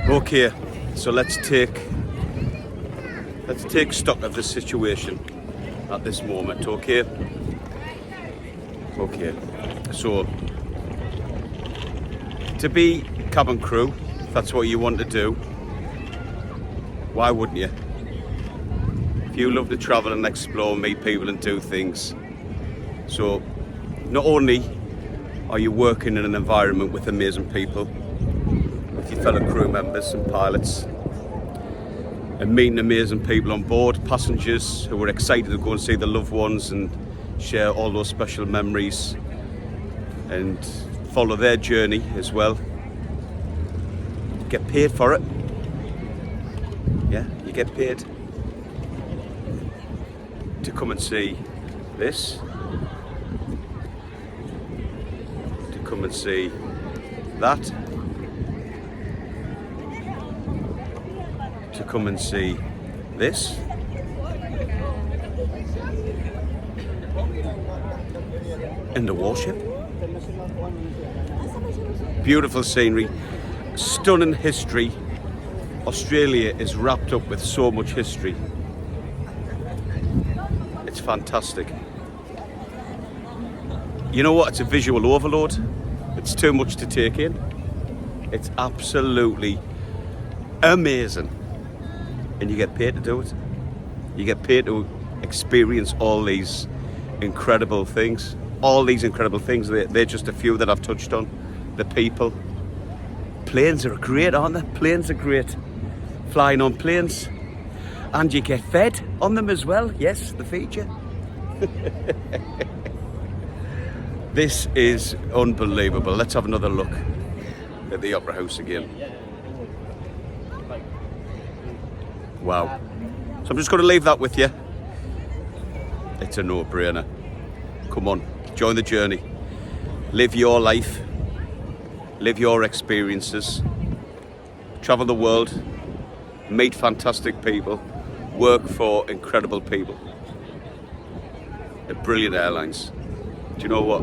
Okay, so let's take stock of the situation at this moment. Okay, so to be cabin crew, if that's what you want to do, why wouldn't you? If you love to travel and explore, meet people and do things, so not only are you working in an environment with amazing people, with your fellow crew members and pilots, and meeting amazing people on board, passengers who are excited to go and see their loved ones and share all those special memories and follow their journey as well. Get paid for it. Yeah, you get paid to come and see this, to come and see that, to come and see this, and the warship. Beautiful scenery, stunning history. Australia is wrapped up with so much history. It's fantastic. You know what? It's a visual overload. It's too much to take in. It's absolutely amazing. And you get paid to do it. You get paid to experience all these incredible things. All these incredible things. They're just a few that I've touched on. The people. Planes are great, aren't they? Planes are great. Flying on planes. And you get fed on them as well. Yes, the feature. This is unbelievable. Let's have another look at the Opera House again. Wow. So I'm just going to leave that with you. It's a no-brainer. Come on, join the journey. Live your life. Live your experiences. Travel the world. Meet fantastic people. Work for incredible people. They're brilliant airlines. Do you know what?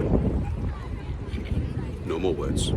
No more words.